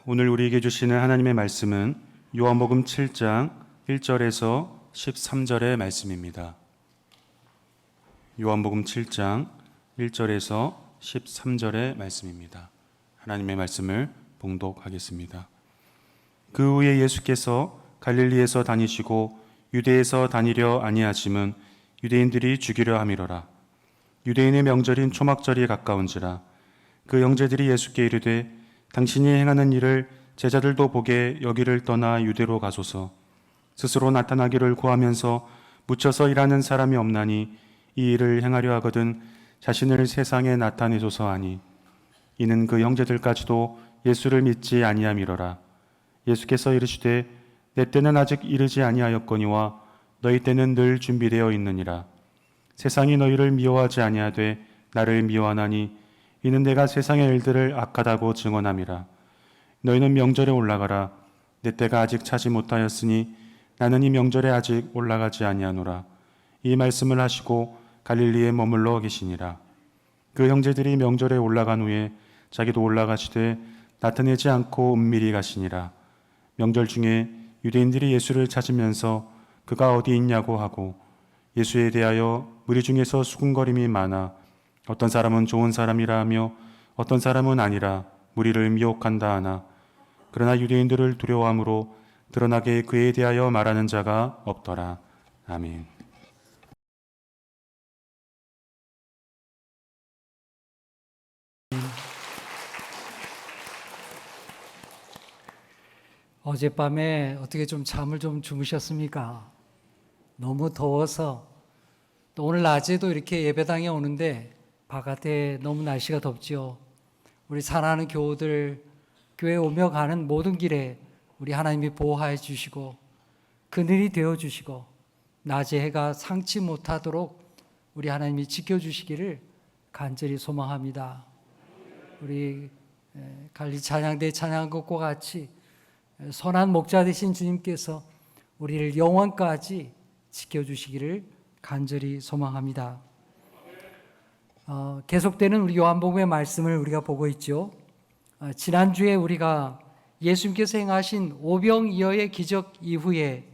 오늘 우리에게 주시는 하나님의 말씀은 요한복음 7장 1절에서 13절의 말씀입니다. 요한복음 7장 1절에서 13절의 말씀입니다. 하나님의 말씀을 봉독하겠습니다. 그 후에 예수께서 갈릴리에서 다니시고 유대에서 다니려 아니하심은 유대인들이 죽이려 함이로라. 유대인의 명절인 초막절이 가까운지라. 그 형제들이 예수께 이르되 당신이 행하는 일을 제자들도 보게 여기를 떠나 유대로 가소서. 스스로 나타나기를 구하면서 묻혀서 일하는 사람이 없나니 이 일을 행하려 하거든 자신을 세상에 나타내소서 하니, 이는 그 형제들까지도 예수를 믿지 아니함이로라. 예수께서 이르시되 내 때는 아직 이르지 아니하였거니와 너희 때는 늘 준비되어 있느니라. 세상이 너희를 미워하지 아니하되 나를 미워하나니 이는 내가 세상의 일들을 악하다고 증언함이라. 너희는 명절에 올라가라. 내 때가 아직 차지 못하였으니 나는 이 명절에 아직 올라가지 아니하노라. 이 말씀을 하시고 갈릴리에 머물러 계시니라. 그 형제들이 명절에 올라간 후에 자기도 올라가시되 나타내지 않고 은밀히 가시니라. 명절 중에 유대인들이 예수를 찾으면서 그가 어디 있냐고 하고 예수에 대하여 무리 중에서 수군거림이 많아 어떤 사람은 좋은 사람이라 하며 어떤 사람은 아니라 무리를 미혹한다 하나, 그러나 유대인들을 두려워함으로 드러나게 그에 대하여 말하는 자가 없더라. 아멘. 어젯밤에 어떻게 좀 잠을 좀 주무셨습니까? 너무 더워서. 또 오늘 낮에도 이렇게 예배당에 오는데 바깥에 너무 날씨가 덥죠. 우리 사랑하는 교우들, 교회 오며 가는 모든 길에 우리 하나님이 보호하여 주시고 그늘이 되어 주시고 낮에 해가 상치 못하도록 우리 하나님이 지켜주시기를 간절히 소망합니다. 우리 갈리 찬양대 찬양곡과 같이 선한 목자 되신 주님께서 우리를 영원까지 지켜주시기를 간절히 소망합니다. 계속되는 우리 요한복음의 말씀을 우리가 보고 있죠. 지난주에 우리가 예수님께서 행하신 오병이어의 기적 이후에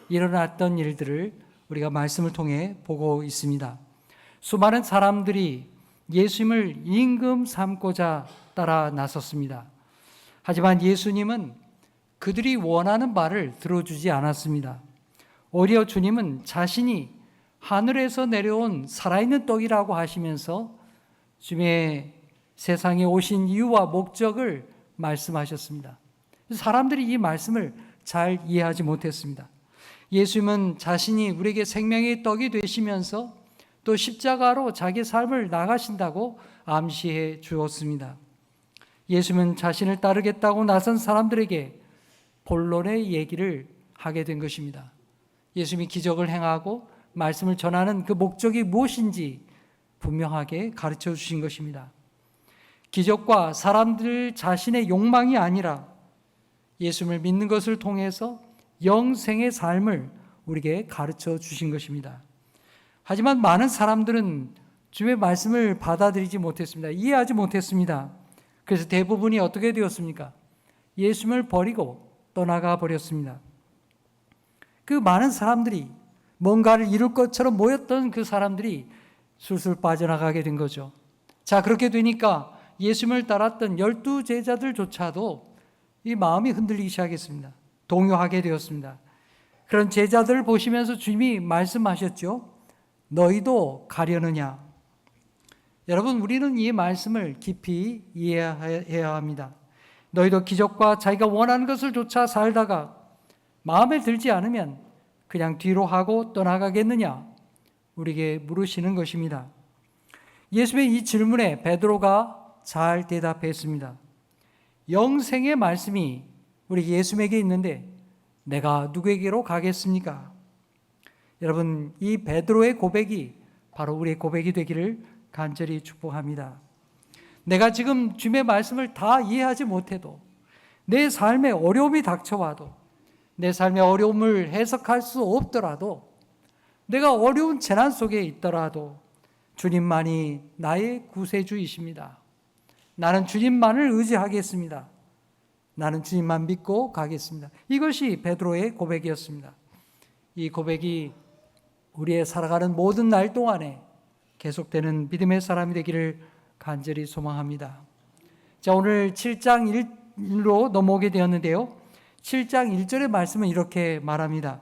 일어났던 일들을 우리가 말씀을 통해 보고 있습니다. 수많은 사람들이 예수님을 임금 삼고자 따라 나섰습니다. 하지만 예수님은 그들이 원하는 말을 들어주지 않았습니다. 오히려 주님은 자신이 하늘에서 내려온 살아있는 떡이라고 하시면서 주님의 세상에 오신 이유와 목적을 말씀하셨습니다. 사람들이 이 말씀을 잘 이해하지 못했습니다. 예수님은 자신이 우리에게 생명의 떡이 되시면서 또 십자가로 자기 삶을 나가신다고 암시해 주었습니다. 예수님은 자신을 따르겠다고 나선 사람들에게 본론의 얘기를 하게 된 것입니다. 예수님이 기적을 행하고 말씀을 전하는 그 목적이 무엇인지 분명하게 가르쳐 주신 것입니다. 기적과 사람들 자신의 욕망이 아니라 예수님을 믿는 것을 통해서 영생의 삶을 우리에게 가르쳐 주신 것입니다. 하지만 많은 사람들은 주의 말씀을 받아들이지 못했습니다. 이해하지 못했습니다. 그래서 대부분이 어떻게 되었습니까? 예수님을 버리고 떠나가 버렸습니다. 그 많은 사람들이 뭔가를 이룰 것처럼 모였던 그 사람들이 술술 빠져나가게 된 거죠. 자, 그렇게 되니까 예수님을 따랐던 12 제자들조차도 이 마음이 흔들리기 시작했습니다. 동요하게 되었습니다. 그런 제자들을 보시면서 주님이 말씀하셨죠. 너희도 가려느냐? 여러분, 우리는 이 말씀을 깊이 이해해야 합니다. 너희도 기적과 자기가 원하는 것을 쫓아 살다가 마음에 들지 않으면 그냥 뒤로 하고 떠나가겠느냐? 우리에게 물으시는 것입니다. 예수님의 이 질문에 베드로가 잘 대답했습니다. 영생의 말씀이 우리 예수님에게 있는데 내가 누구에게로 가겠습니까? 여러분, 이 베드로의 고백이 바로 우리의 고백이 되기를 간절히 축복합니다. 내가 지금 주님의 말씀을 다 이해하지 못해도, 내 삶에 어려움이 닥쳐와도, 내 삶의 어려움을 해석할 수 없더라도, 내가 어려운 재난 속에 있더라도 주님만이 나의 구세주이십니다. 나는 주님만을 의지하겠습니다. 나는 주님만 믿고 가겠습니다. 이것이 베드로의 고백이었습니다. 이 고백이 우리의 살아가는 모든 날 동안에 계속되는 믿음의 사람이 되기를 간절히 소망합니다. 자, 오늘 7장 1로 넘어오게 되었는데요. 7장 1절의 말씀은 이렇게 말합니다.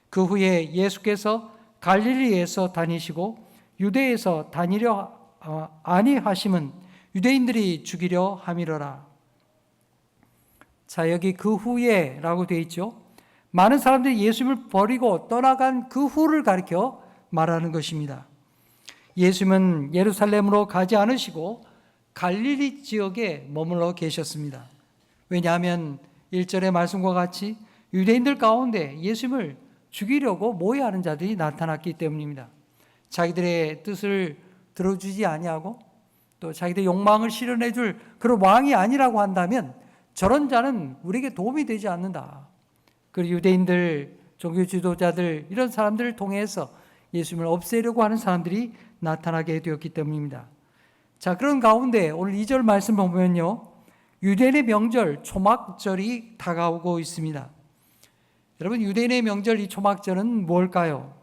그 후에 예수께서 갈릴리에서 다니시고 유대에서 다니려 아니하심은 유대인들이 죽이려 함이러라. 자, 여기 그 후에라고 되어 있죠. 많은 사람들이 예수님을 버리고 떠나간 그 후를 가리켜 말하는 것입니다. 예수님은 예루살렘으로 가지 않으시고 갈릴리 지역에 머물러 계셨습니다. 왜냐하면 1절의 말씀과 같이 유대인들 가운데 예수님을 죽이려고 모여하는 자들이 나타났기 때문입니다. 자기들의 뜻을 들어주지 아니하고 또 자기들의 욕망을 실현해 줄 그런 왕이 아니라고 한다면 저런 자는 우리에게 도움이 되지 않는다. 그리고 유대인들, 종교 지도자들 이런 사람들을 통해서 예수님을 없애려고 하는 사람들이 나타나게 되었기 때문입니다. 자, 그런 가운데 오늘 2절 말씀 보면요. 유대인의 명절 초막절이 다가오고 있습니다. 여러분, 유대인의 명절 이 초막절은 뭘까요?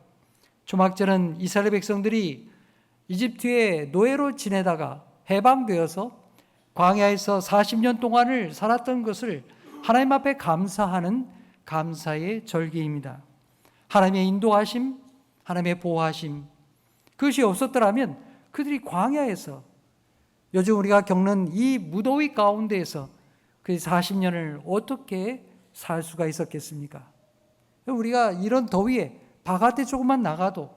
초막절은 이스라엘 백성들이 이집트의 노예로 지내다가 해방되어서 광야에서 40년 동안을 살았던 것을 하나님 앞에 감사하는 감사의 절기입니다. 하나님의 인도하심, 하나님의 보호하심, 그것이 없었더라면 그들이 광야에서 요즘 우리가 겪는 이 무더위 가운데에서 그 40년을 어떻게 살 수가 있었겠습니까? 우리가 이런 더위에 바깥에 조금만 나가도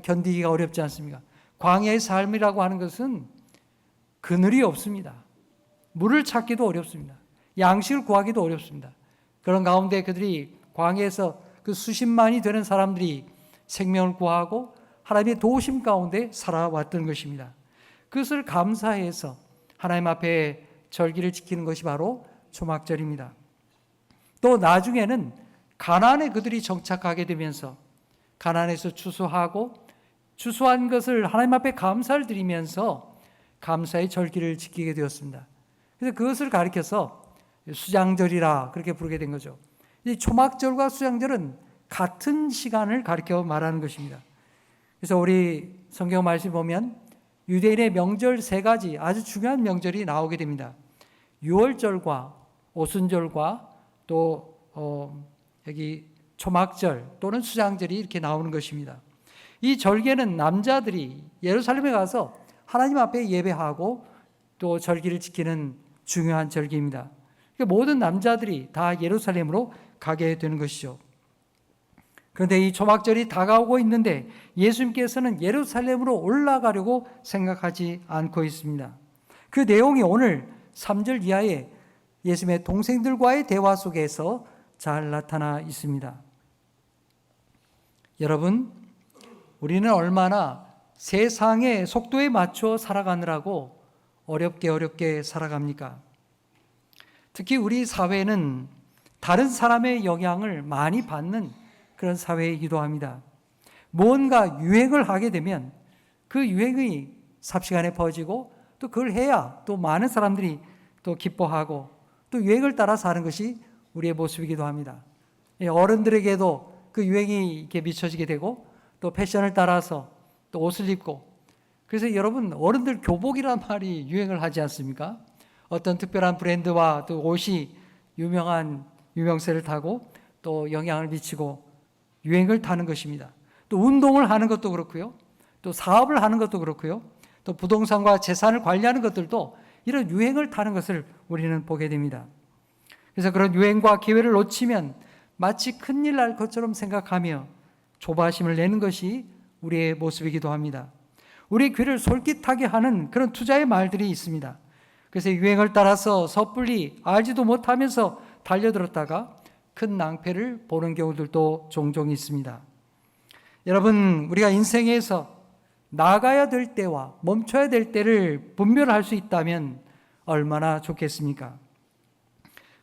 견디기가 어렵지 않습니까? 광야의 삶이라고 하는 것은 그늘이 없습니다. 물을 찾기도 어렵습니다. 양식을 구하기도 어렵습니다. 그런 가운데 그들이 광야에서 그 수십만이 되는 사람들이 생명을 구하고 하나님의 도우심 가운데 살아왔던 것입니다. 그것을 감사해서 하나님 앞에 절기를 지키는 것이 바로 초막절입니다. 또 나중에는 가나안에 그들이 정착하게 되면서 가나안에서 추수하고 추수한 것을 하나님 앞에 감사를 드리면서 감사의 절기를 지키게 되었습니다. 그래서 그것을 가리켜서 수장절이라 그렇게 부르게 된 거죠. 이 초막절과 수장절은 같은 시간을 가리켜 말하는 것입니다. 그래서 우리 성경 말씀 보면 유대인의 명절 3가지 아주 중요한 명절이 나오게 됩니다. 유월절과 오순절과 또 여기 초막절 또는 수장절이 이렇게 나오는 것입니다. 이 절기에는 남자들이 예루살렘에 가서 하나님 앞에 예배하고 또 절기를 지키는 중요한 절기입니다. 그러니까 모든 남자들이 다 예루살렘으로 가게 되는 것이죠. 그런데 이 초막절이 다가오고 있는데 예수님께서는 예루살렘으로 올라가려고 생각하지 않고 있습니다. 그 내용이 오늘 3절 이하에 예수님의 동생들과의 대화 속에서 잘 나타나 있습니다. 여러분, 우리는 얼마나 세상의 속도에 맞춰 살아가느라고 어렵게 살아갑니까? 특히 우리 사회는 다른 사람의 영향을 많이 받는 그런 사회이기도 합니다. 뭔가 유행을 하게 되면 그 유행이 삽시간에 퍼지고 또 그걸 해야 또 많은 사람들이 또 기뻐하고 또 유행을 따라 사는 것이 우리의 모습이기도 합니다. 어른들에게도 그 유행이 이렇게 미쳐지게 되고 또 패션을 따라서 또 옷을 입고, 그래서 여러분 어른들 교복이란 말이 유행을 하지 않습니까? 어떤 특별한 브랜드와 또 옷이 유명한 유명세를 타고 또 영향을 미치고 유행을 타는 것입니다. 또 운동을 하는 것도 그렇고요. 또 사업을 하는 것도 그렇고요. 또 부동산과 재산을 관리하는 것들도 이런 유행을 타는 것을 우리는 보게 됩니다. 그래서 그런 유행과 기회를 놓치면 마치 큰일 날 것처럼 생각하며 조바심을 내는 것이 우리의 모습이기도 합니다. 우리 귀를 솔깃하게 하는 그런 투자의 말들이 있습니다. 그래서 유행을 따라서 섣불리 알지도 못하면서 달려들었다가 큰 낭패를 보는 경우들도 종종 있습니다. 여러분, 우리가 인생에서 나가야 될 때와 멈춰야 될 때를 분별할 수 있다면 얼마나 좋겠습니까?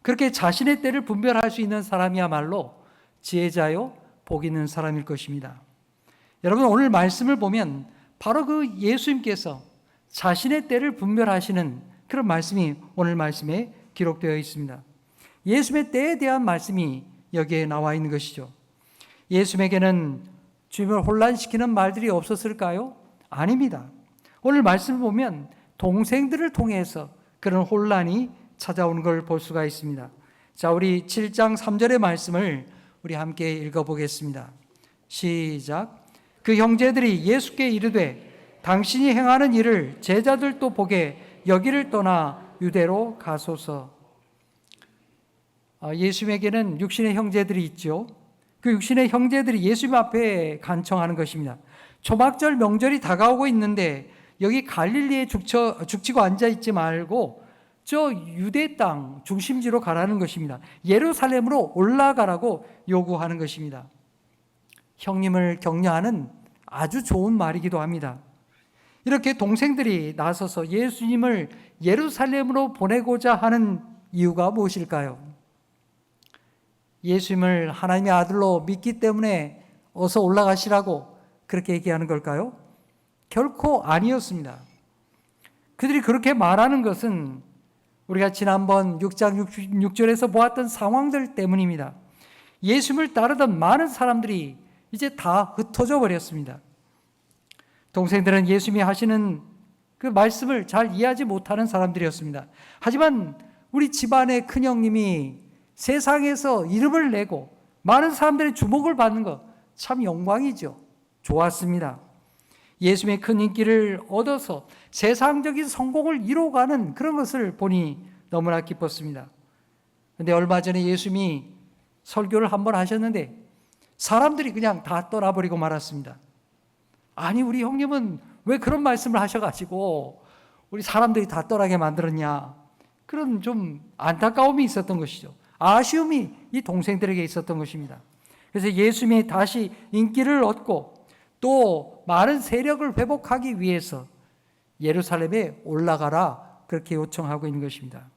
그렇게 자신의 때를 분별할 수 있는 사람이야말로 지혜자요 복 있는 사람일 것입니다. 여러분, 오늘 말씀을 보면 바로 그 예수님께서 자신의 때를 분별하시는 그런 말씀이 오늘 말씀에 기록되어 있습니다. 예수님의 때에 대한 말씀이 여기에 나와 있는 것이죠. 예수님에게는 주님을 혼란시키는 말들이 없었을까요? 아닙니다. 오늘 말씀을 보면 동생들을 통해서 그런 혼란이 찾아오는 걸 볼 수가 있습니다. 자, 우리 7장 3절의 말씀을 우리 함께 읽어보겠습니다. 시작. 그 형제들이 예수께 이르되 당신이 행하는 일을 제자들도 보게 여기를 떠나 유대로 가소서. 예수님에게는 육신의 형제들이 있죠. 그 육신의 형제들이 예수님 앞에 간청하는 것입니다. 초막절 명절이 다가오고 있는데 여기 갈릴리에 죽치고 앉아있지 말고 저 유대 땅 중심지로 가라는 것입니다. 예루살렘으로 올라가라고 요구하는 것입니다. 형님을 격려하는 아주 좋은 말이기도 합니다. 이렇게 동생들이 나서서 예수님을 예루살렘으로 보내고자 하는 이유가 무엇일까요? 예수님을 하나님의 아들로 믿기 때문에 어서 올라가시라고 그렇게 얘기하는 걸까요? 결코 아니었습니다. 그들이 그렇게 말하는 것은 우리가 지난번 6장 6절에서 보았던 상황들 때문입니다. 예수님을 따르던 많은 사람들이 이제 다 흩어져 버렸습니다. 동생들은 예수님이 하시는 그 말씀을 잘 이해하지 못하는 사람들이었습니다. 하지만 우리 집안의 큰형님이 세상에서 이름을 내고 많은 사람들의 주목을 받는 것 참 영광이죠. 좋았습니다. 예수님의 큰 인기를 얻어서 세상적인 성공을 이루어가는 그런 것을 보니 너무나 기뻤습니다. 그런데 얼마 전에 예수님이 설교를 한번 하셨는데 사람들이 그냥 다 떠나버리고 말았습니다. 아니, 우리 형님은 왜 그런 말씀을 하셔가지고 우리 사람들이 다 떠나게 만들었냐, 그런 좀 안타까움이 있었던 것이죠. 아쉬움이 이 동생들에게 있었던 것입니다. 그래서 예수님이 다시 인기를 얻고 또 많은 세력을 회복하기 위해서 예루살렘에 올라가라 그렇게 요청하고 있는 것입니다.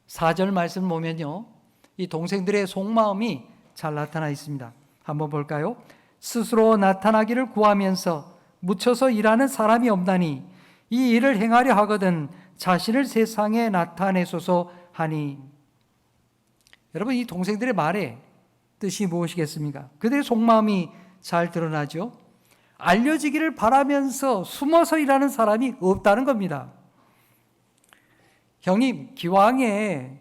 4절 말씀 보면요, 이 동생들의 속마음이 잘 나타나 있습니다. 한번 볼까요? 스스로 나타나기를 구하면서 묻혀서 일하는 사람이 없나니 이 일을 행하려 하거든 자신을 세상에 나타내소서 하니. 여러분, 이 동생들의 말에 뜻이 무엇이겠습니까? 그들의 속마음이 잘 드러나죠. 알려지기를 바라면서 숨어서 일하는 사람이 없다는 겁니다. 형님, 기왕에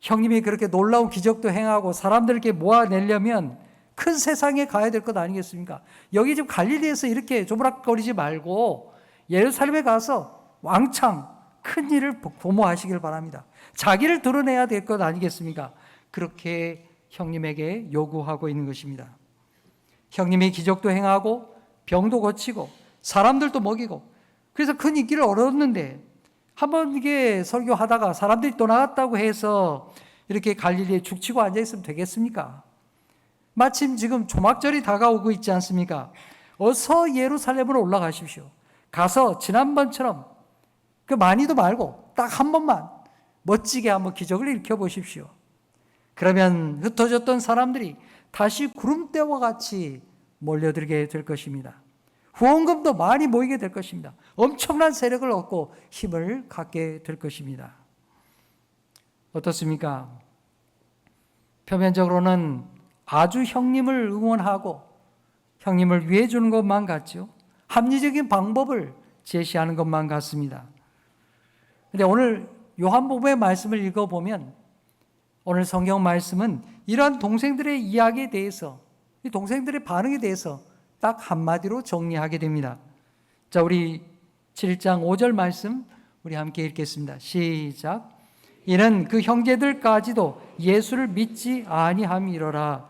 형님이 그렇게 놀라운 기적도 행하고 사람들께 모아내려면 큰 세상에 가야 될 것 아니겠습니까? 여기 지금 갈릴리에서 이렇게 조부락거리지 말고 예루살렘에 가서 왕창 큰 일을 도모하시길 바랍니다. 자기를 드러내야 될 것 아니겠습니까? 그렇게 형님에게 요구하고 있는 것입니다. 형님이 기적도 행하고 병도 고치고 사람들도 먹이고 그래서 큰 인기를 얻었는데 한번 이게 설교하다가 사람들이 또 나갔다고 해서 이렇게 갈릴리에 죽치고 앉아있으면 되겠습니까? 마침 지금 초막절이 다가오고 있지 않습니까? 어서 예루살렘으로 올라가십시오. 가서 지난번처럼 그 많이도 말고 딱 한 번만 멋지게 한번 기적을 일으켜보십시오. 그러면 흩어졌던 사람들이 다시 구름대와 같이 몰려들게 될 것입니다. 후원금도 많이 모이게 될 것입니다. 엄청난 세력을 얻고 힘을 갖게 될 것입니다. 어떻습니까? 표면적으로는 아주 형님을 응원하고 형님을 위해 주는 것만 같죠. 합리적인 방법을 제시하는 것만 같습니다. 그런데 오늘 요한복음의 말씀을 읽어보면 오늘 성경 말씀은 이러한 동생들의 이야기에 대해서, 이 동생들의 반응에 대해서 딱 한마디로 정리하게 됩니다. 자, 우리 7장 5절 말씀 우리 함께 읽겠습니다. 시작. 이는 그 형제들까지도 예수를 믿지 아니함이로라.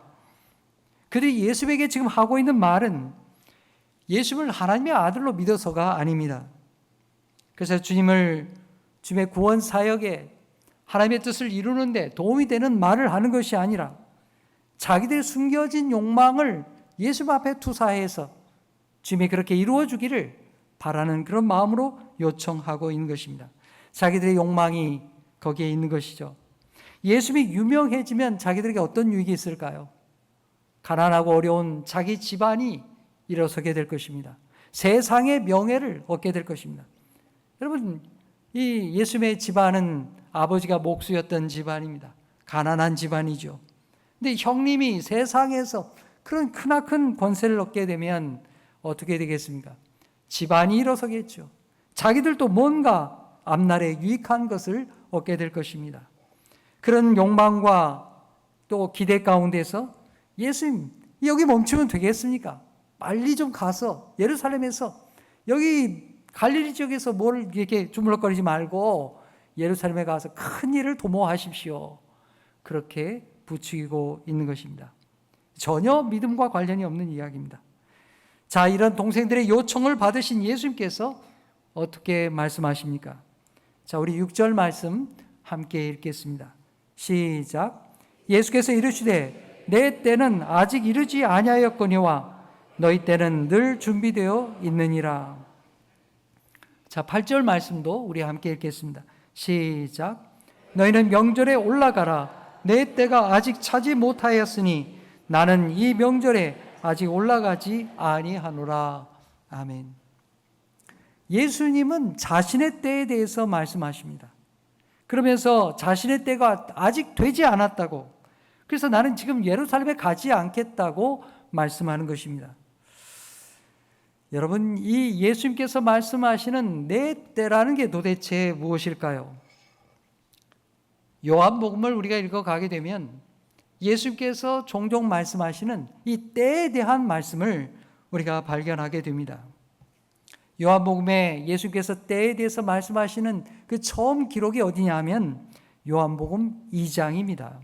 그들이 예수에게 지금 하고 있는 말은 예수를 하나님의 아들로 믿어서가 아닙니다. 그래서 주님의 구원 사역에 하나님의 뜻을 이루는데 도움이 되는 말을 하는 것이 아니라 자기들의 숨겨진 욕망을 예수 앞에 투사해서 주님이 그렇게 이루어주기를 바라는 그런 마음으로 요청하고 있는 것입니다. 자기들의 욕망이 거기에 있는 것이죠. 예수님이 유명해지면 자기들에게 어떤 유익이 있을까요? 가난하고 어려운 자기 집안이 일어서게 될 것입니다. 세상의 명예를 얻게 될 것입니다. 여러분, 이 예수님의 집안은 아버지가 목수였던 집안입니다. 가난한 집안이죠. 근데 형님이 세상에서 그런 크나큰 권세를 얻게 되면 어떻게 되겠습니까? 집안이 일어서겠죠. 자기들도 뭔가 앞날에 유익한 것을 얻게 될 것입니다. 그런 욕망과 또 기대 가운데서 예수님, 여기 멈추면 되겠습니까? 빨리 좀 가서 예루살렘에서 여기 갈릴리 지역에서 뭘 이렇게 주물럭거리지 말고 예루살렘에 가서 큰 일을 도모하십시오. 그렇게 부추기고 있는 것입니다. 전혀 믿음과 관련이 없는 이야기입니다. 자, 이런 동생들의 요청을 받으신 예수님께서 어떻게 말씀하십니까? 자, 우리 6절 말씀 함께 읽겠습니다. 시작. 예수께서 이르시되 내 때는 아직 이르지 아니하였거니와 너희 때는 늘 준비되어 있느니라. 자, 8절 말씀도 우리 함께 읽겠습니다. 시작. 너희는 명절에 올라가라. 내 때가 아직 차지 못하였으니 나는 이 명절에 아직 올라가지 아니하노라. 아멘. 예수님은 자신의 때에 대해서 말씀하십니다. 그러면서 자신의 때가 아직 되지 않았다고, 그래서 나는 지금 예루살렘에 가지 않겠다고 말씀하는 것입니다. 여러분, 이 예수님께서 말씀하시는 내 때라는 게 도대체 무엇일까요? 요한복음을 우리가 읽어가게 되면 예수님께서 종종 말씀하시는 이 때에 대한 말씀을 우리가 발견하게 됩니다. 요한복음에 예수님께서 때에 대해서 말씀하시는 그 처음 기록이 어디냐 하면 요한복음 2장입니다.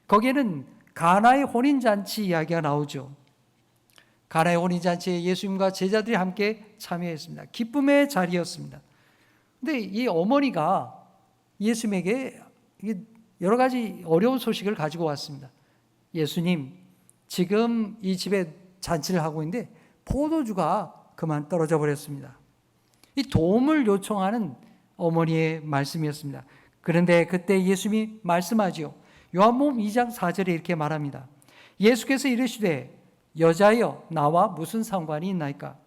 거기에는 가나의 혼인잔치 이야기가 나오죠. 가나의 혼인잔치에 예수님과 제자들이 함께 참여했습니다. 기쁨의 자리였습니다. 그런데 이 어머니가 예수님에게 여러 가지 어려운 소식을 가지고 왔습니다. 예수님, 지금 이 집에 잔치를 하고 있는데 포도주가 그만 떨어져 버렸습니다. 이 도움을 요청하는 어머니의 말씀이었습니다. 그런데 그때 예수님이 말씀하지요. 요한복음 2장 4절에 이렇게 말합니다. 예수께서 이르시되 여자여 나와 무슨 상관이 있나이까?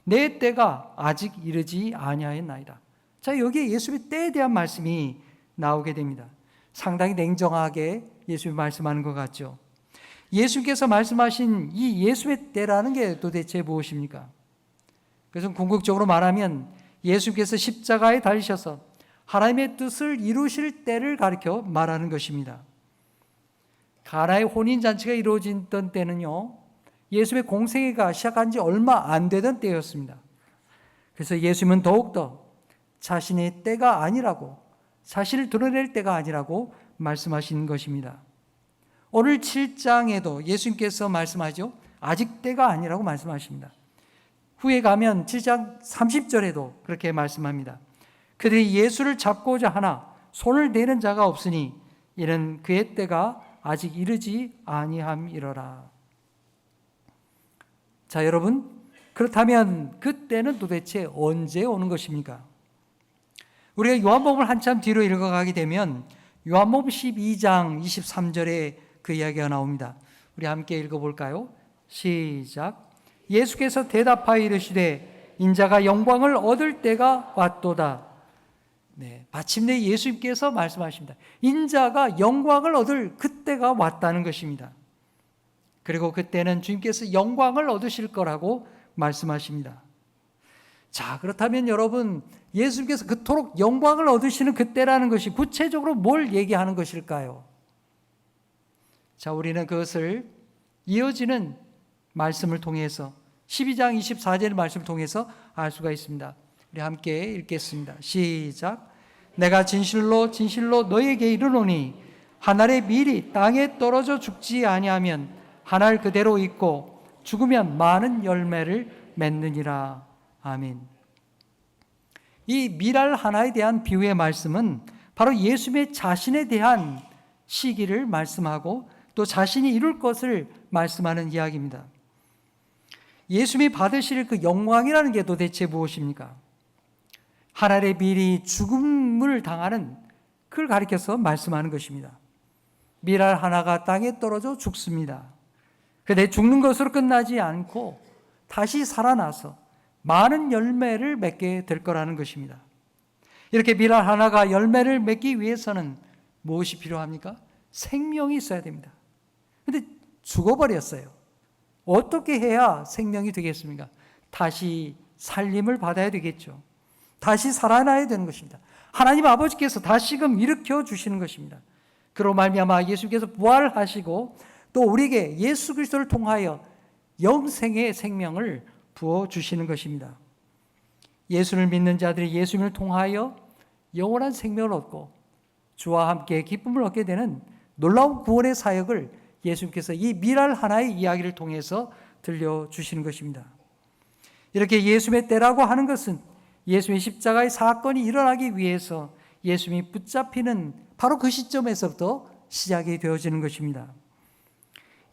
내 때가 아직 이르지 아니하였나이다. 자, 여기에 예수님의 때에 대한 말씀이 나오게 됩니다. 상당히 냉정하게 예수님이 말씀하는 것 같죠. 예수님께서 말씀하신 이 예수의 때라는 게 도대체 무엇입니까? 그래서 궁극적으로 말하면 예수님께서 십자가에 달리셔서 하나님의 뜻을 이루실 때를 가리켜 말하는 것입니다. 가나의 혼인잔치가 이루어지던 때는요, 예수님의 공생애가 시작한 지 얼마 안 되던 때였습니다. 그래서 예수님은 더욱더 자신의 때가 아니라고, 자신을 드러낼 때가 아니라고 말씀하신 것입니다. 오늘 7장에도 예수님께서 말씀하죠. 아직 때가 아니라고 말씀하십니다. 후에 가면 7장 30절에도 그렇게 말씀합니다. 그들이 예수를 잡고자 하나 손을 대는 자가 없으니 이는 그의 때가 아직 이르지 아니함이러라. 자, 여러분, 그렇다면 그 때는 도대체 언제 오는 것입니까? 우리가 요한복음을 한참 뒤로 읽어가게 되면 요한복음 12장 23절에 그 이야기가 나옵니다. 우리 함께 읽어볼까요? 시작. 예수께서 대답하여 이르시되 인자가 영광을 얻을 때가 왔도다. 네, 마침내 예수님께서 말씀하십니다. 인자가 영광을 얻을 그때가 왔다는 것입니다. 그리고 그때는 주님께서 영광을 얻으실 거라고 말씀하십니다. 자, 그렇다면 여러분, 예수님께서 그토록 영광을 얻으시는 그때라는 것이 구체적으로 뭘 얘기하는 것일까요? 자, 우리는 그것을 이어지는 말씀을 통해서 12장 24절의 말씀을 통해서 알 수가 있습니다. 우리 함께 읽겠습니다. 시작. 내가 진실로 진실로 너에게 이르노니 한 알의 밀이 땅에 떨어져 죽지 아니하면 한 알 그대로 있고 죽으면 많은 열매를 맺느니라. 아멘. 이 밀알 하나에 대한 비유의 말씀은 바로 예수님의 자신에 대한 시기를 말씀하고 또 자신이 이룰 것을 말씀하는 이야기입니다. 예수님이 받으실 그 영광이라는 게 도대체 무엇입니까? 한 알의 밀이 죽음을 당하는 그걸 가리켜서 말씀하는 것입니다. 밀알 하나가 땅에 떨어져 죽습니다. 그런데 죽는 것으로 끝나지 않고 다시 살아나서 많은 열매를 맺게 될 거라는 것입니다. 이렇게 밀알 하나가 열매를 맺기 위해서는 무엇이 필요합니까? 생명이 있어야 됩니다. 근데 죽어버렸어요. 어떻게 해야 생명이 되겠습니까? 다시 살림을 받아야 되겠죠. 다시 살아나야 되는 것입니다. 하나님 아버지께서 다시금 일으켜 주시는 것입니다. 그로 말미암아 예수께서 부활하시고 또 우리에게 예수 그리스도를 통하여 영생의 생명을 부어 주시는 것입니다. 예수를 믿는 자들이 예수님을 통하여 영원한 생명을 얻고 주와 함께 기쁨을 얻게 되는 놀라운 구원의 사역을 예수님께서 이 밀알 하나의 이야기를 통해서 들려주시는 것입니다. 이렇게 예수님의 때라고 하는 것은 예수님의 십자가의 사건이 일어나기 위해서 예수님이 붙잡히는 바로 그 시점에서부터 시작이 되어지는 것입니다.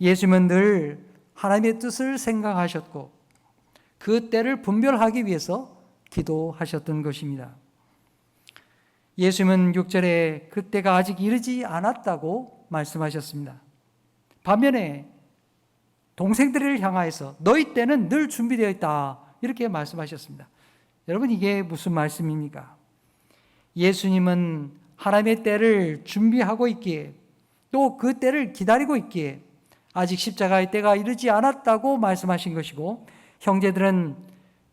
예수님은 늘 하나님의 뜻을 생각하셨고 그 때를 분별하기 위해서 기도하셨던 것입니다. 예수님은 6절에 그때가 아직 이르지 않았다고 말씀하셨습니다. 반면에 동생들을 향하여서 너희 때는 늘 준비되어 있다 이렇게 말씀하셨습니다. 여러분 이게 무슨 말씀입니까? 예수님은 하나님의 때를 준비하고 있기에 또 그 때를 기다리고 있기에 아직 십자가의 때가 이르지 않았다고 말씀하신 것이고 형제들은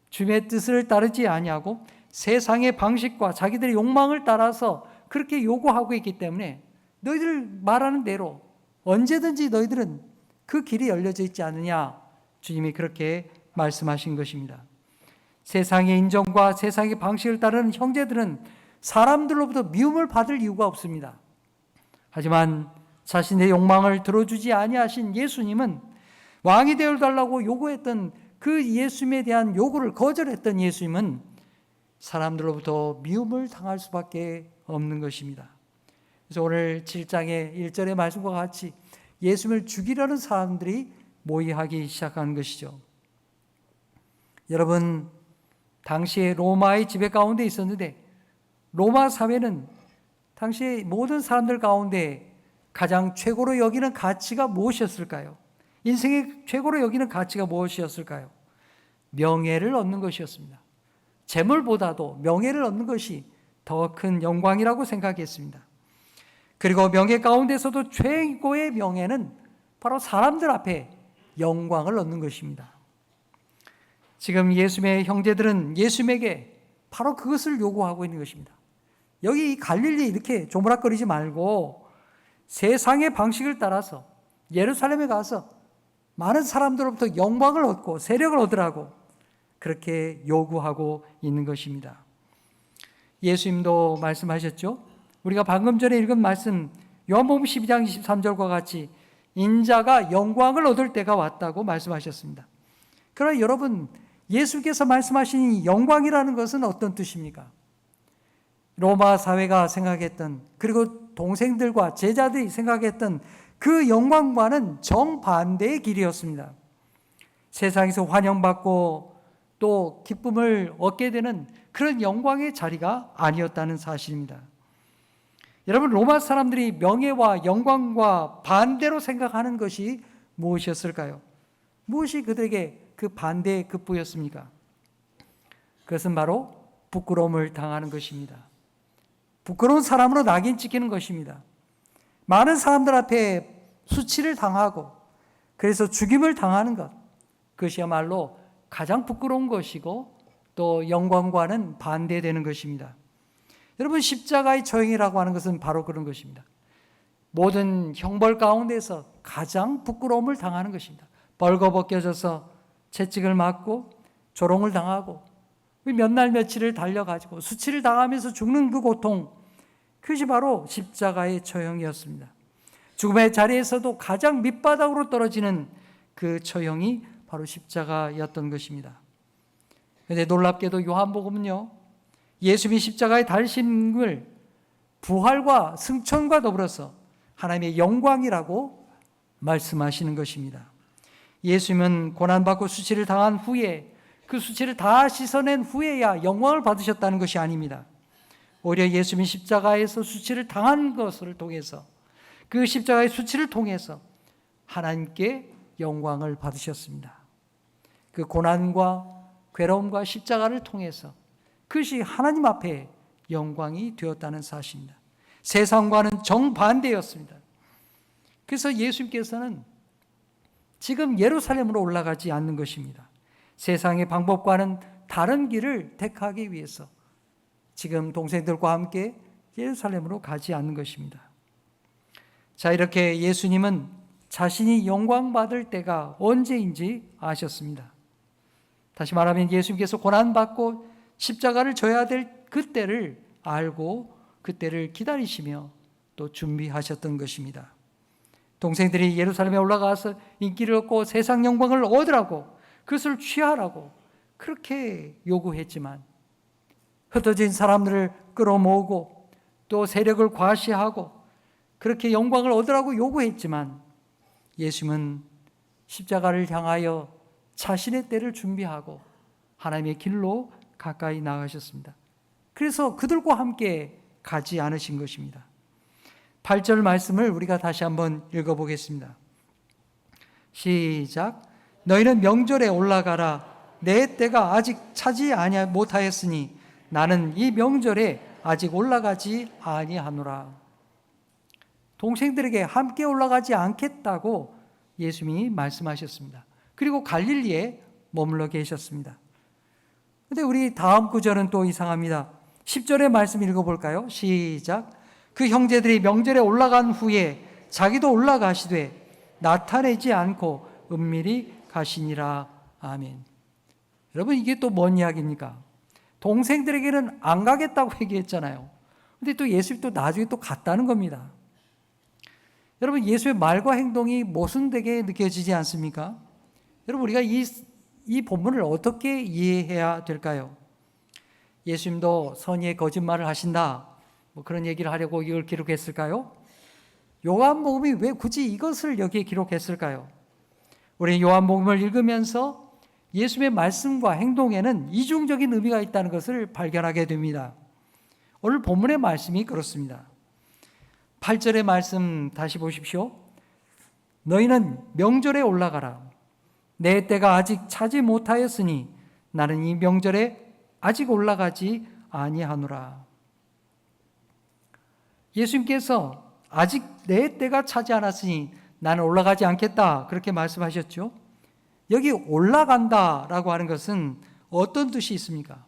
주님의 뜻을 따르지 아니하고 세상의 방식과 자기들의 욕망을 따라서 그렇게 요구하고 있기 때문에 너희들 말하는 대로 언제든지 너희들은 그 길이 열려져 있지 않느냐 주님이 그렇게 말씀하신 것입니다. 세상의 인정과 세상의 방식을 따르는 형제들은 사람들로부터 미움을 받을 이유가 없습니다. 하지만 자신의 욕망을 들어주지 아니하신 예수님은 왕이 되어달라고 요구했던 그 예수님에 대한 요구를 거절했던 예수님은 사람들로부터 미움을 당할 수밖에 없는 것입니다. 그래서 오늘 7장의 1절의 말씀과 같이 예수님을 죽이려는 사람들이 모이하기 시작한 것이죠. 여러분 당시에 로마의 지배 가운데 있었는데 로마 사회는 당시에 모든 사람들 가운데 가장 최고로 여기는 가치가 무엇이었을까요? 인생의 최고로 여기는 가치가 무엇이었을까요? 명예를 얻는 것이었습니다. 재물보다도 명예를 얻는 것이 더 큰 영광이라고 생각했습니다. 그리고 명예 가운데서도 최고의 명예는 바로 사람들 앞에 영광을 얻는 것입니다. 지금 예수님의 형제들은 예수님에게 바로 그것을 요구하고 있는 것입니다. 여기 이 갈릴리 이렇게 조무락거리지 말고 세상의 방식을 따라서 예루살렘에 가서 많은 사람들로부터 영광을 얻고 세력을 얻으라고 그렇게 요구하고 있는 것입니다. 예수님도 말씀하셨죠. 우리가 방금 전에 읽은 말씀 요한복음 12장 23절과 같이 인자가 영광을 얻을 때가 왔다고 말씀하셨습니다. 그러나 여러분 예수께서 말씀하신 이 영광이라는 것은 어떤 뜻입니까? 로마 사회가 생각했던 그리고 동생들과 제자들이 생각했던 그 영광과는 정반대의 길이었습니다. 세상에서 환영받고 또 기쁨을 얻게 되는 그런 영광의 자리가 아니었다는 사실입니다. 여러분 로마 사람들이 명예와 영광과 반대로 생각하는 것이 무엇이었을까요? 무엇이 그들에게 그 반대의 급부였습니까? 그것은 바로 부끄러움을 당하는 것입니다. 부끄러운 사람으로 낙인 찍히는 것입니다. 많은 사람들 앞에 수치를 당하고 그래서 죽임을 당하는 것, 그것이야말로 가장 부끄러운 것이고 또 영광과는 반대되는 것입니다. 여러분 십자가의 처형이라고 하는 것은 바로 그런 것입니다. 모든 형벌 가운데서 가장 부끄러움을 당하는 것입니다. 벌거벗겨져서 채찍을 맞고 조롱을 당하고 몇 날 며칠을 달려가지고 수치를 당하면서 죽는 그 고통, 그것이 바로 십자가의 처형이었습니다. 죽음의 자리에서도 가장 밑바닥으로 떨어지는 그 처형이 바로 십자가였던 것입니다. 그런데 놀랍게도 요한복음은요, 예수님이 십자가에 달심을 부활과 승천과 더불어서 하나님의 영광이라고 말씀하시는 것입니다. 예수님은 고난받고 수치를 당한 후에 그 수치를 다 씻어낸 후에야 영광을 받으셨다는 것이 아닙니다. 오히려 예수님이 십자가에서 수치를 당한 것을 통해서 그 십자가의 수치를 통해서 하나님께 영광을 받으셨습니다. 그 고난과 괴로움과 십자가를 통해서 그것이 하나님 앞에 영광이 되었다는 사실입니다. 세상과는 정반대였습니다. 그래서 예수님께서는 지금 예루살렘으로 올라가지 않는 것입니다. 세상의 방법과는 다른 길을 택하기 위해서 지금 동생들과 함께 예루살렘으로 가지 않는 것입니다. 자, 이렇게 예수님은 자신이 영광받을 때가 언제인지 아셨습니다. 다시 말하면 예수님께서 고난받고 십자가를 져야 될 그때를 알고 그때를 기다리시며 또 준비하셨던 것입니다. 동생들이 예루살렘에 올라가서 인기를 얻고 세상 영광을 얻으라고, 그것을 취하라고 그렇게 요구했지만, 흩어진 사람들을 끌어모으고 또 세력을 과시하고 그렇게 영광을 얻으라고 요구했지만, 예수님은 십자가를 향하여 자신의 때를 준비하고 하나님의 길로 가까이 나가셨습니다. 그래서 그들과 함께 가지 않으신 것입니다. 8절 말씀을 우리가 다시 한번 읽어보겠습니다. 시작. 너희는 명절에 올라가라. 내 때가 아직 차지 못하였으니 나는 이 명절에 아직 올라가지 아니하노라. 동생들에게 함께 올라가지 않겠다고 예수님이 말씀하셨습니다. 그리고 갈릴리에 머물러 계셨습니다. 근데 우리 다음 구절은 또 이상합니다. 10절의 말씀 읽어볼까요? 시작. 그 형제들이 명절에 올라간 후에 자기도 올라가시되 나타내지 않고 은밀히 가시니라. 아멘. 여러분, 이게 또 뭔 이야기입니까? 동생들에게는 안 가겠다고 얘기했잖아요. 근데 또 예수님이 또 나중에 또 갔다는 겁니다. 여러분, 예수의 말과 행동이 모순되게 느껴지지 않습니까? 여러분, 우리가 이 본문을 어떻게 이해해야 될까요? 예수님도 선의의 거짓말을 하신다, 뭐 그런 얘기를 하려고 이걸 기록했을까요? 요한복음이 왜 굳이 이것을 여기에 기록했을까요? 우리 요한복음을 읽으면서 예수님의 말씀과 행동에는 이중적인 의미가 있다는 것을 발견하게 됩니다. 오늘 본문의 말씀이 그렇습니다. 8절의 말씀 다시 보십시오. 너희는 명절에 올라가라. 내 때가 아직 차지 못하였으니 나는 이 명절에 아직 올라가지 아니하노라. 예수님께서 아직 내 때가 차지 않았으니 나는 올라가지 않겠다, 그렇게 말씀하셨죠. 여기 올라간다라고 하는 것은 어떤 뜻이 있습니까?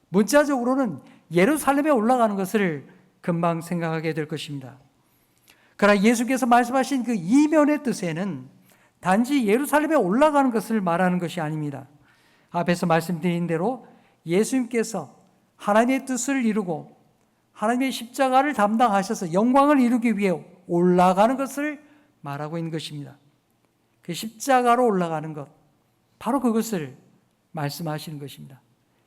문자적으로는 예루살렘에 올라가는 것을 금방 생각하게 될 것입니다. 그러나 예수께서 말씀하신 그 이면의 뜻에는 단지 예루살렘에 올라가는 것을 말하는 것이 아닙니다. 앞에서 말씀드린 대로 예수님께서 하나님의 뜻을 이루고 하나님의 십자가를 담당하셔서 영광을 이루기 위해 올라가는 것을 말하고 있는 것입니다. 그 십자가로 올라가는 것, 바로 그것을 말씀하시는 것입니다.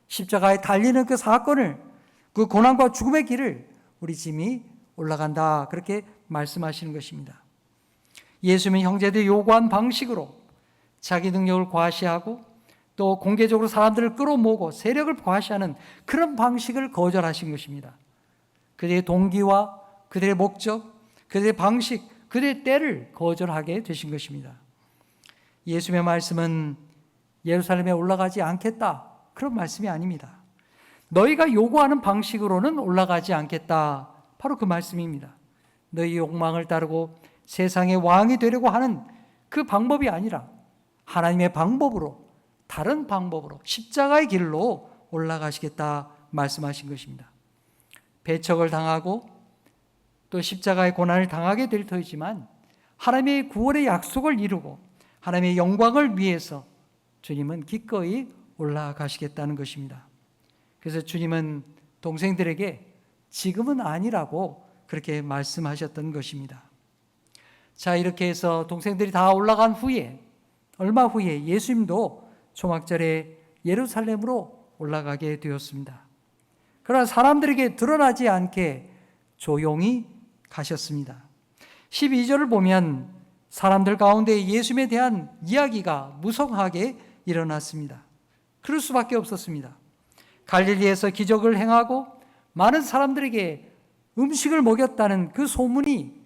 십자가에 달리는 그 사건을, 그 고난과 죽음의 길을 우리 짐이 올라간다, 그렇게 말씀하시는 것입니다. 예수님은 형제들이 요구한 방식으로 자기 능력을 과시하고 또 공개적으로 사람들을 끌어모으고 세력을 과시하는 그런 방식을 거절하신 것입니다. 그들의 동기와 그들의 목적, 그들의 방식, 그들의 때를 거절하게 되신 것입니다. 예수님의 말씀은 예루살렘에 올라가지 않겠다, 그런 말씀이 아닙니다. 너희가 요구하는 방식으로는 올라가지 않겠다, 바로 그 말씀입니다. 너희 욕망을 따르고 세상의 왕이 되려고 하는 그 방법이 아니라 하나님의 방법으로, 다른 방법으로 십자가의 길로 올라가시겠다 말씀하신 것입니다. 배척을 당하고 또 십자가의 고난을 당하게 될 터이지만 하나님의 구원의 약속을 이루고 하나님의 영광을 위해서 주님은 기꺼이 올라가시겠다는 것입니다. 그래서 주님은 동생들에게 지금은 아니라고 그렇게 말씀하셨던 것입니다. 자, 이렇게 해서 동생들이 다 올라간 후에, 얼마 후에 예수님도 초막절에 예루살렘으로 올라가게 되었습니다. 그러나 사람들에게 드러나지 않게 조용히 가셨습니다. 12절을 보면 사람들 가운데 예수님에 대한 이야기가 무성하게 일어났습니다. 그럴 수밖에 없었습니다. 갈릴리에서 기적을 행하고 많은 사람들에게 음식을 먹였다는 그 소문이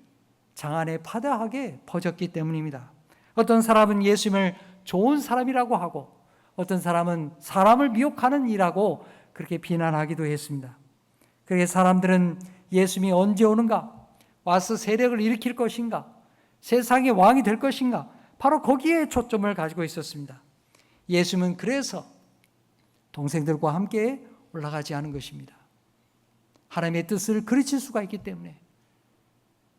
장안에 파다하게 퍼졌기 때문입니다. 어떤 사람은 예수님을 좋은 사람이라고 하고 어떤 사람은 사람을 미혹하는 이라고 그렇게 비난하기도 했습니다. 그렇게 사람들은 예수님이 언제 오는가? 와서 세력을 일으킬 것인가? 세상의 왕이 될 것인가? 바로 거기에 초점을 가지고 있었습니다. 예수님은 그래서 동생들과 함께 올라가지 않은 것입니다. 하나님의 뜻을 그르칠 수가 있기 때문에,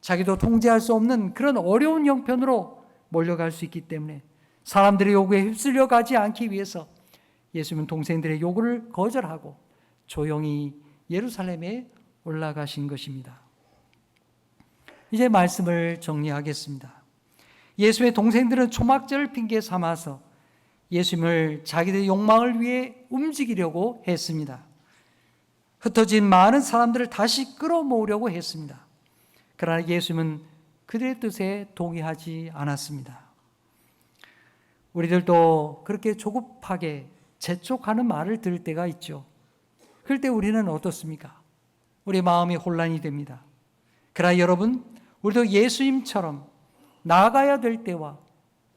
자기도 통제할 수 없는 그런 어려운 형편으로 몰려갈 수 있기 때문에, 사람들의 요구에 휩쓸려 가지 않기 위해서 예수님은 동생들의 요구를 거절하고 조용히 예루살렘에 올라가신 것입니다. 이제 말씀을 정리하겠습니다. 예수의 동생들은 초막절을 핑계 삼아서 예수님을 자기들의 욕망을 위해 움직이려고 했습니다. 흩어진 많은 사람들을 다시 끌어모으려고 했습니다. 그러나 예수님은 그들의 뜻에 동의하지 않았습니다. 우리들도 그렇게 조급하게 재촉하는 말을 들을 때가 있죠. 그럴 때 우리는 어떻습니까? 우리 마음이 혼란이 됩니다. 그러나 여러분, 우리도 예수님처럼 나아가야 될 때와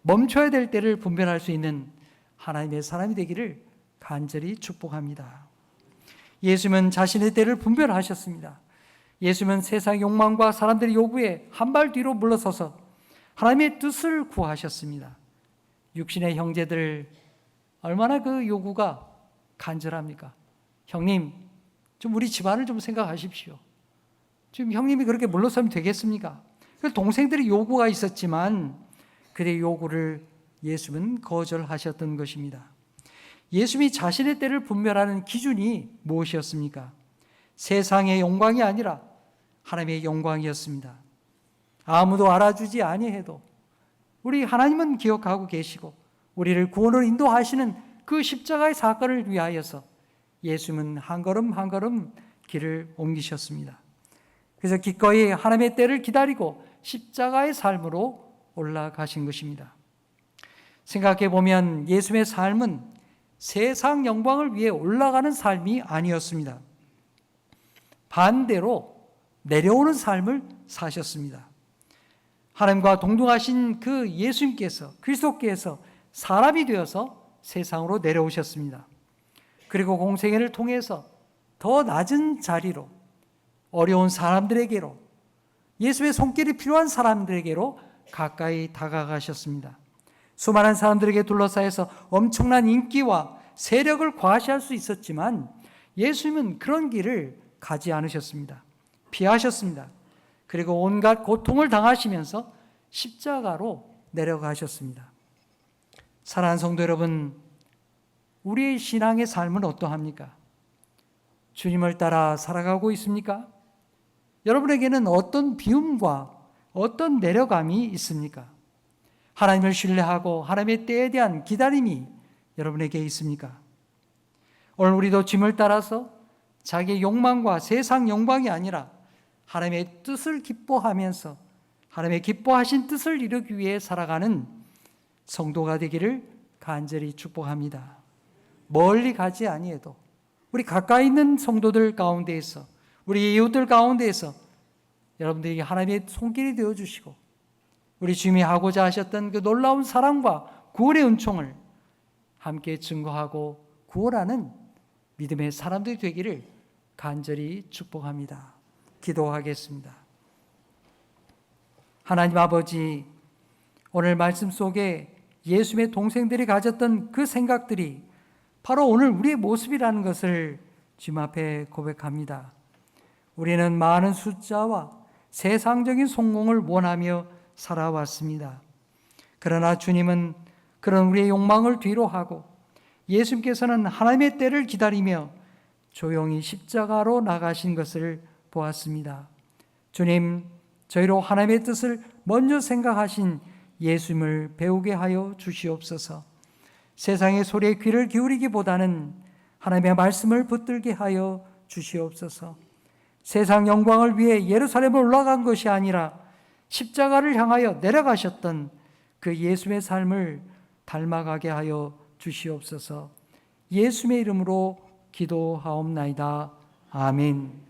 멈춰야 될 때를 분별할 수 있는 하나님의 사람이 되기를 간절히 축복합니다. 예수님은 자신의 때를 분별하셨습니다. 예수님은 세상 욕망과 사람들의 요구에 한 발 뒤로 물러서서 하나님의 뜻을 구하셨습니다. 육신의 형제들 얼마나 그 요구가 간절합니까? 형님, 좀 우리 집안을 좀 생각하십시오. 지금 형님이 그렇게 물러서면 되겠습니까? 동생들의 요구가 있었지만 그들의 요구를 예수님은 거절하셨던 것입니다. 예수님이 자신의 때를 분별하는 기준이 무엇이었습니까? 세상의 영광이 아니라 하나님의 영광이었습니다. 아무도 알아주지 아니해도 우리 하나님은 기억하고 계시고 우리를 구원으로 인도하시는 그 십자가의 사건을 위하여서 예수님은 한 걸음 한 걸음 길을 옮기셨습니다. 그래서 기꺼이 하나님의 때를 기다리고 십자가의 삶으로 올라가신 것입니다. 생각해 보면 예수님의 삶은 세상 영광을 위해 올라가는 삶이 아니었습니다. 반대로 내려오는 삶을 사셨습니다. 하나님과 동등하신 그 예수님께서, 그리스도께서 사람이 되어서 세상으로 내려오셨습니다. 그리고 공생애를 통해서 더 낮은 자리로, 어려운 사람들에게로, 예수의 손길이 필요한 사람들에게로 가까이 다가가셨습니다. 수많은 사람들에게 둘러싸여서 엄청난 인기와 세력을 과시할 수 있었지만 예수님은 그런 길을 가지 않으셨습니다. 피하셨습니다. 그리고 온갖 고통을 당하시면서 십자가로 내려가셨습니다. 사랑하는 성도 여러분, 우리의 신앙의 삶은 어떠합니까? 주님을 따라 살아가고 있습니까? 여러분에게는 어떤 비움과 어떤 내려감이 있습니까? 하나님을 신뢰하고 하나님의 때에 대한 기다림이 여러분에게 있습니까? 오늘 우리도 주님을 따라서 자기의 욕망과 세상 영광이 아니라 하나님의 뜻을 기뻐하면서 하나님의 기뻐하신 뜻을 이루기 위해 살아가는 성도가 되기를 간절히 축복합니다. 멀리 가지 아니해도 우리 가까이 있는 성도들 가운데에서, 우리 이웃들 가운데에서 여러분들에게 하나님의 손길이 되어주시고 우리 주님이 하고자 하셨던 그 놀라운 사랑과 구원의 은총을 함께 증거하고 구원하는 믿음의 사람들이 되기를 간절히 축복합니다. 기도하겠습니다. 하나님 아버지, 오늘 말씀 속에 예수님의 동생들이 가졌던 그 생각들이 바로 오늘 우리의 모습이라는 것을 주님 앞에 고백합니다. 우리는 많은 숫자와 세상적인 성공을 원하며 살아왔습니다. 그러나 주님은 그런 우리의 욕망을 뒤로 하고 예수님께서는 하나님의 때를 기다리며 조용히 십자가로 나가신 것을 보았습니다. 주님, 저희로 하나님의 뜻을 먼저 생각하신 예수님을 배우게 하여 주시옵소서. 세상의 소리에 귀를 기울이기보다는 하나님의 말씀을 붙들게 하여 주시옵소서. 세상 영광을 위해 예루살렘을 올라간 것이 아니라 십자가를 향하여 내려가셨던 그 예수님의 삶을 닮아가게 하여 주시옵소서. 예수님의 이름으로 기도하옵나이다. 아멘.